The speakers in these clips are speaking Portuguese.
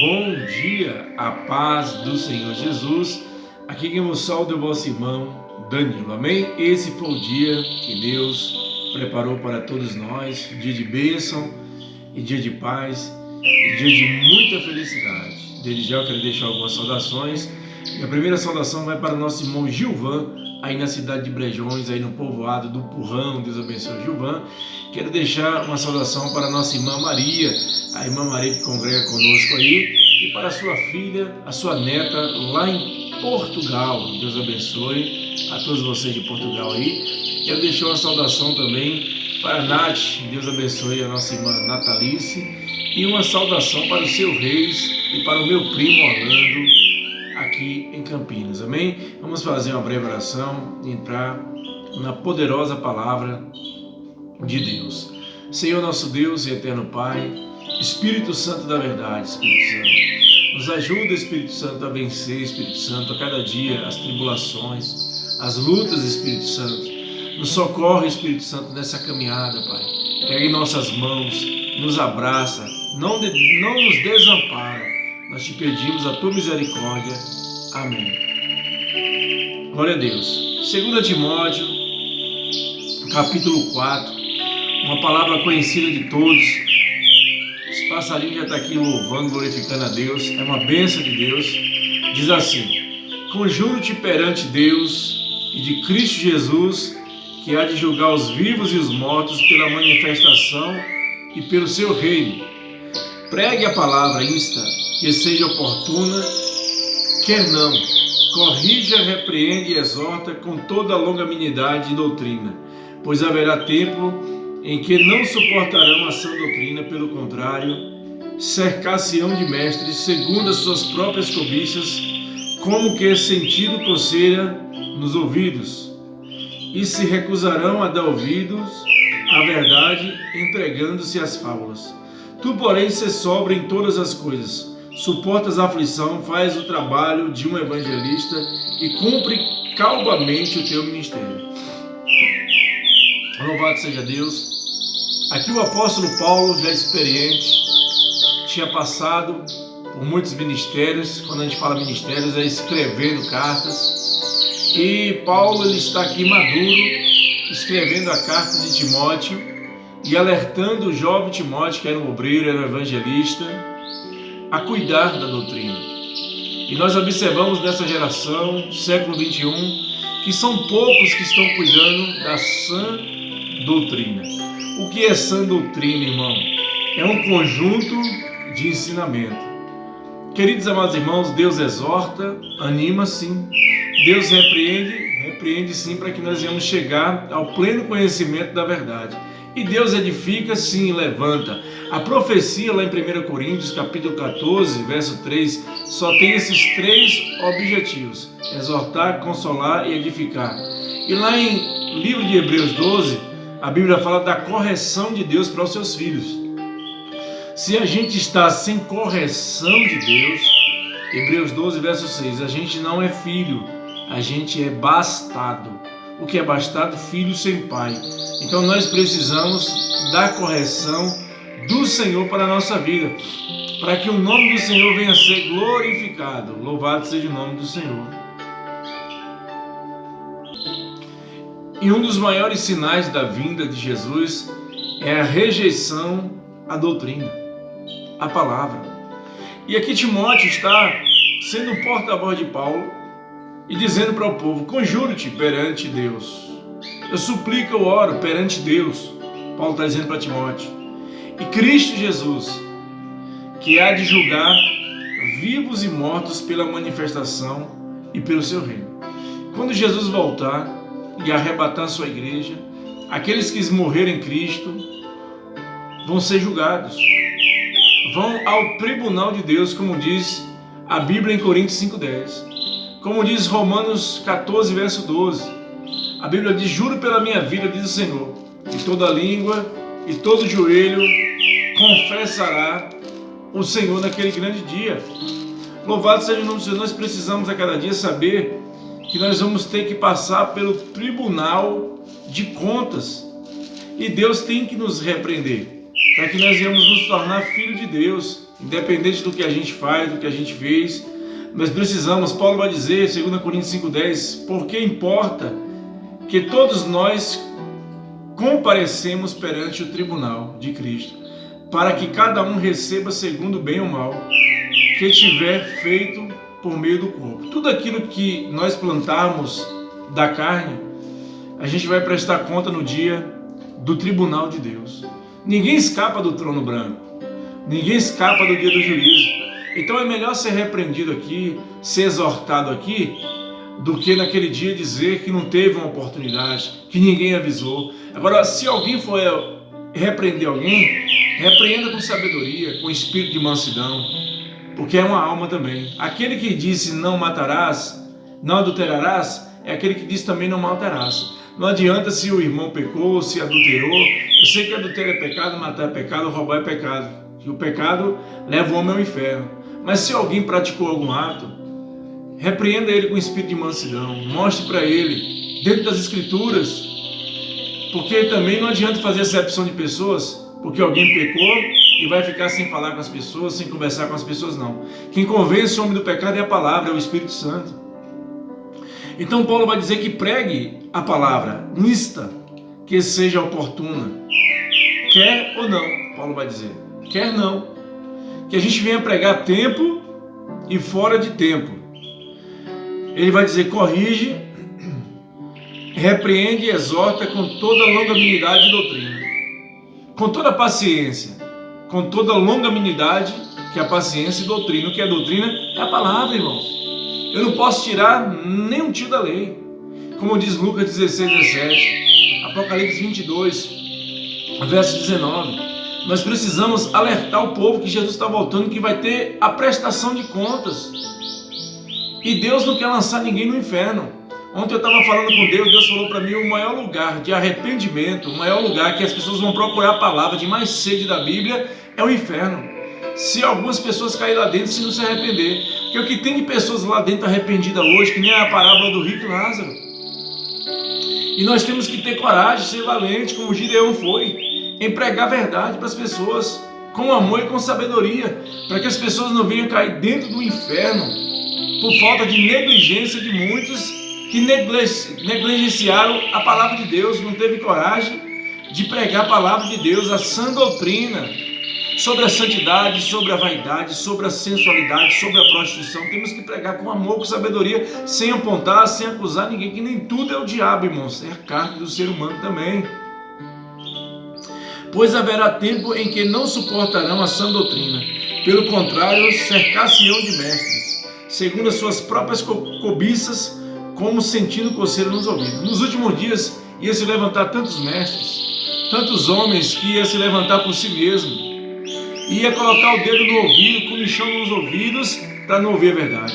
Bom dia, a paz do Senhor Jesus. Aqui quem vos saúda é o vosso irmão Danilo, amém? Esse foi o dia que Deus preparou para todos nós, dia de bênção e dia de paz e dia de muita felicidade. Desde já eu quero deixar algumas saudações, e a primeira saudação vai para o nosso irmão Gilvan, aí na cidade de Brejões, aí no povoado do Purrão. Deus abençoe Gilvan. Quero deixar uma saudação para a nossa irmã Maria, a irmã Maria que congrega conosco aí, e para a sua filha, a sua neta lá em Portugal. Deus abençoe a todos vocês de Portugal aí. Quero deixar uma saudação também para a Nath, Deus abençoe a nossa irmã Natalice, e uma saudação para o seu Reis e para o meu primo Orlando, aqui em Campinas, amém? Vamos fazer uma breve oração e entrar na poderosa palavra de Deus. Senhor nosso Deus e eterno Pai, Espírito Santo da verdade, Espírito Santo, nos ajuda, Espírito Santo, a vencer, Espírito Santo, a cada dia as tribulações, as lutas, Espírito Santo. Nos socorre, Espírito Santo, nessa caminhada, Pai. Pega em nossas mãos, nos abraça, não nos desampara. Nós te pedimos a tua misericórdia. Amém. Glória a Deus. 2 Timóteo, capítulo 4, uma palavra conhecida de todos. Os passarinhos já estão aqui louvando, glorificando a Deus. É uma bênção de Deus. Diz assim: conjuro-te perante Deus e de Cristo Jesus, que há de julgar os vivos e os mortos pela manifestação e pelo seu reino. Pregue a palavra, insta, que seja oportuna, quer não. Corrija, repreende e exorta com toda a longanimidade e doutrina, pois haverá tempo em que não suportarão a sã doutrina, pelo contrário, cercar-se-ão de mestres segundo as suas próprias cobiças, como que sentido coceira nos ouvidos, e se recusarão a dar ouvidos à verdade, entregando-se às fábulas. Tu, porém, se sobra em todas as coisas, suportas a aflição, faz o trabalho de um evangelista e cumpre calbamente o teu ministério. Louvado seja Deus. Aqui o apóstolo Paulo, já experiente, tinha passado por muitos ministérios. Quando a gente fala ministérios, é escrevendo cartas. E Paulo, ele está aqui maduro, escrevendo a carta de Timóteo e alertando o jovem Timóteo, que era um obreiro, era um evangelista, a cuidar da doutrina. E nós observamos nessa geração, século 21, que são poucos que estão cuidando da sã doutrina. O que é sã doutrina, irmão? É um conjunto de ensinamento. Queridos amados irmãos, Deus exorta, anima sim. Deus repreende sim, para que nós venhamos chegar ao pleno conhecimento da verdade. E Deus edifica sim, levanta. A profecia lá em 1 Coríntios, capítulo 14, verso 3, só tem esses três objetivos: exortar, consolar e edificar. E lá em livro de Hebreus 12, a Bíblia fala da correção de Deus para os seus filhos. Se a gente está sem correção de Deus, Hebreus 12, verso 6, a gente não é filho, a gente é bastardo. O que é bastardo? Filho sem pai. Então nós precisamos da correção do Senhor para a nossa vida, para que o nome do Senhor venha a ser glorificado. Louvado seja o nome do Senhor. E um dos maiores sinais da vinda de Jesus é a rejeição à doutrina, à palavra. E aqui Timóteo está sendo o porta-voz de Paulo e dizendo para o povo: conjuro-te perante Deus. Eu suplico, eu oro perante Deus. Paulo está dizendo para Timóteo. E Cristo Jesus, que há de julgar vivos e mortos pela manifestação e pelo seu reino. Quando Jesus voltar e arrebatar a sua igreja, aqueles que morreram em Cristo vão ser julgados. Vão ao tribunal de Deus, como diz a Bíblia em Coríntios 5,10. Como diz Romanos 14, verso 12. A Bíblia diz: juro pela minha vida, diz o Senhor, que toda língua e todo joelho confessará o Senhor naquele grande dia. Louvado seja o nome do Senhor. Nós precisamos a cada dia saber que nós vamos ter que passar pelo tribunal de contas. E Deus tem que nos repreender, para que nós venhamos nos tornar filho de Deus. independente do que a gente faz, do que a gente fez, nós precisamos, Paulo vai dizer, 2 Coríntios 5,10, porque importa que todos nós comparecemos perante o tribunal de Cristo, para que cada um receba segundo o bem ou mal que tiver feito por meio do corpo. Tudo aquilo que nós plantarmos da carne, a gente vai prestar conta no dia do tribunal de Deus. Ninguém escapa do trono branco, ninguém escapa do dia do juízo. Então é melhor ser repreendido aqui, ser exortado aqui, do que naquele dia dizer que não teve uma oportunidade, que ninguém avisou. Agora, se alguém for repreender alguém, repreenda com sabedoria, com espírito de mansidão, porque é uma alma também. Aquele que disse não matarás, não adulterarás, é aquele que disse também não matarás. Não adianta se o irmão pecou, se adulterou. Eu sei que adultério é pecado, matar é pecado, roubar é pecado. E o pecado leva o homem ao inferno. Mas se alguém praticou algum ato, repreenda ele com espírito de mansidão. Mostre para ele, dentro das escrituras, porque também não adianta fazer acepção de pessoas, porque alguém pecou e vai ficar sem falar com as pessoas, sem conversar com as pessoas, não. Quem convence o homem do pecado é a palavra, é o Espírito Santo. Então Paulo vai dizer que pregue a palavra, insta, que seja oportuna. Quer ou não, Paulo vai dizer. Quer não. Que a gente venha pregar a tempo e fora de tempo. Ele vai dizer, corrige, repreende e exorta com toda longanimidade e doutrina. Com toda paciência, com toda longanimidade, que é a paciência e doutrina. O que é doutrina? É a palavra, irmãos. Eu não posso tirar nem um tio da lei. Como diz Lucas 16:17, Apocalipse 22, verso 19. Nós precisamos alertar o povo que Jesus está voltando, que vai ter a prestação de contas. E Deus não quer lançar ninguém no inferno. Ontem eu estava falando com Deus falou para mim, o maior lugar de arrependimento, o maior lugar que as pessoas vão procurar a palavra de mais sede da Bíblia é o inferno. Se algumas pessoas caírem lá dentro, se não se arrepender. Porque o que tem de pessoas lá dentro arrependidas hoje, que nem a parábola do rico Lázaro. E nós temos que ter coragem, ser valente, como Gideão foi, em pregar a verdade para as pessoas, com amor e com sabedoria, para que as pessoas não venham cair dentro do inferno, por falta de negligência de muitos que negligenciaram a palavra de Deus, não teve coragem de pregar a palavra de Deus, a sã doutrina, sobre a santidade, sobre a vaidade, sobre a sensualidade, sobre a prostituição. Temos que pregar com amor, com sabedoria, sem apontar, sem acusar ninguém, que nem tudo é o diabo, irmãos, é a carne do ser humano também. Pois haverá tempo em que não suportarão a sã doutrina, pelo contrário, cercar-se-ão de mestres, segundo as suas próprias cobiças, como sentindo coceira nos ouvidos. Nos últimos dias ia se levantar tantos mestres, tantos homens que ia se levantar por si mesmo, ia colocar o dedo no ouvido, comichão nos ouvidos, para não ouvir a verdade.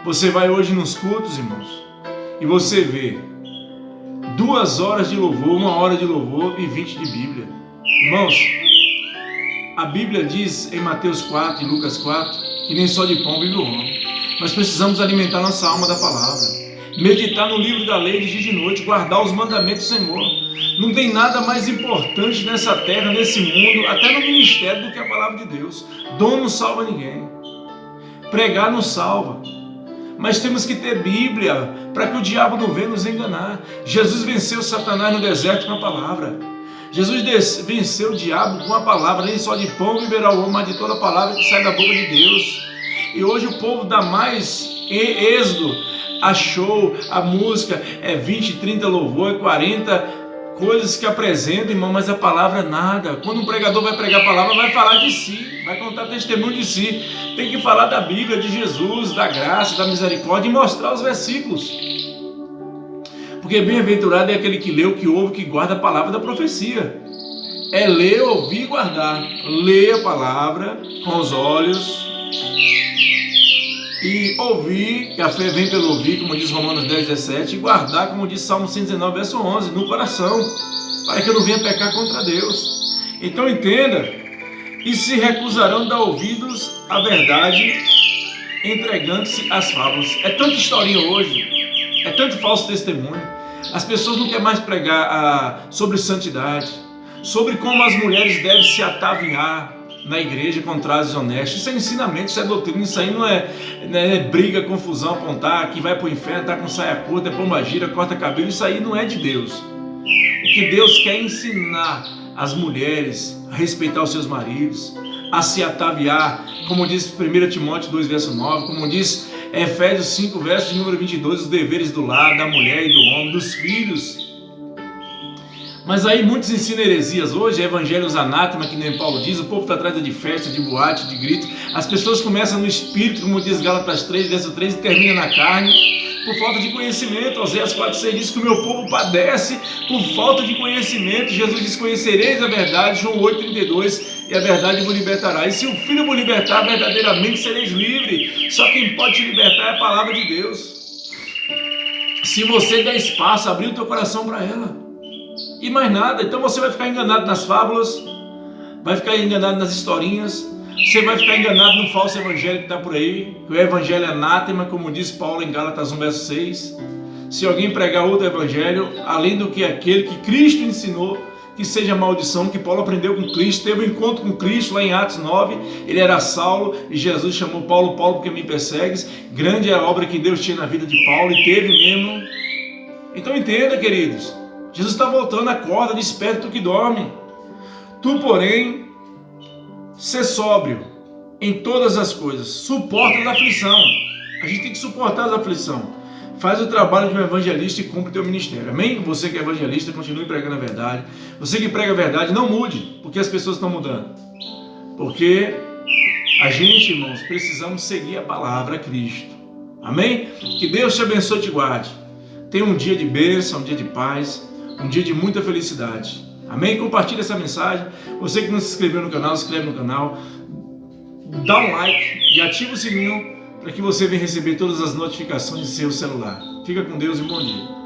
Você vai hoje nos cultos, irmãos, e você vê 2 horas de louvor, 1 hora de louvor e 20 de Bíblia. Irmãos, a Bíblia diz em Mateus 4 e Lucas 4 que nem só de pão vive o homem. Nós precisamos alimentar nossa alma da palavra, meditar no livro da lei de dia e de noite, guardar os mandamentos do Senhor. Não tem nada mais importante nessa terra, nesse mundo, até no ministério, do que a palavra de Deus. Dom não salva ninguém, pregar não salva, mas temos que ter Bíblia para que o diabo não venha nos enganar. Jesus venceu Satanás no deserto com a palavra. Jesus venceu o diabo com a palavra. Nem só de pão viverá o homem, mas de toda a palavra que sai da boca de Deus. E hoje o povo dá mais êxodo, achou a música, é 20, 30 louvor, é 40 coisas que apresenta, irmão, mas a palavra nada. Quando um pregador vai pregar a palavra, vai falar de si, vai contar testemunho de si. Tem que falar da Bíblia, de Jesus, da graça, da misericórdia e mostrar os versículos. Porque bem-aventurado é aquele que lê, o que ouve, que guarda a palavra da profecia. É ler, ouvir e guardar. Ler a palavra com os olhos e ouvir, que a fé vem pelo ouvir, como diz Romanos 10:17, e guardar, como diz Salmo 119, verso 11, no coração, para que eu não venha pecar contra Deus. Então entenda, e se recusarão de dar ouvidos à verdade, entregando-se às fábulas. É tanta historinha hoje, é tanto falso testemunho. As pessoas não querem mais pregar sobre santidade, sobre como as mulheres devem se ataviar, na igreja com trajes honestos. Isso é ensinamento, isso é doutrina, isso aí não é briga, confusão, apontar que vai para o inferno, tá com saia curta, é pombagira, corta cabelo. Isso aí não é de Deus. O que Deus quer ensinar as mulheres a respeitar os seus maridos, a se ataviar, como diz 1 Timóteo 2, verso 9, como diz Efésios 5, verso de número 22, os deveres do lar, da mulher e do homem, dos filhos. Mas aí muitos ensinam heresias hoje, evangelhos anátema, que nem Paulo diz, o povo está atrás de festa, de boate, de grito. As pessoas começam no espírito, como diz Gálatas 3, verso 3, e terminam na carne, por falta de conhecimento. Oséias 4,6 diz que o meu povo padece por falta de conhecimento. Jesus diz: conhecereis a verdade, João 8,32, e a verdade vos libertará. E se o Filho vos libertar, verdadeiramente sereis livres. Só quem pode te libertar é a palavra de Deus. Se você der espaço, abrir o teu coração para ela. E mais nada. Então você vai ficar enganado nas fábulas, vai ficar enganado nas historinhas, você vai ficar enganado no falso evangelho que está por aí, que o evangelho é anátema, como diz Paulo em Gálatas 1, verso 6. Se alguém pregar outro evangelho, além do que aquele que Cristo ensinou, que seja maldição. Que Paulo aprendeu com Cristo, teve um encontro com Cristo lá em Atos 9, ele era Saulo, e Jesus chamou Paulo, Paulo, porque me persegues. Grande é a obra que Deus tinha na vida de Paulo, e teve mesmo. Então entenda, queridos, Jesus está voltando, acorda, desperta tu que dorme. Tu, porém, ser sóbrio em todas as coisas, suporta a aflição. A gente tem que suportar a aflição. Faz o trabalho de um evangelista e cumpre o teu ministério. Amém? Você que é evangelista, continue pregando a verdade. Você que prega a verdade, não mude, porque as pessoas estão mudando. Porque a gente, irmãos, precisamos seguir a palavra, Cristo. Amém? Que Deus te abençoe e te guarde. Tenha um dia de bênção, um dia de paz, um dia de muita felicidade. Amém? Compartilhe essa mensagem. Você que não se inscreveu no canal, se inscreve no canal. Dá um like e ativa o sininho para que você venha receber todas as notificações em seu celular. Fica com Deus e um bom dia.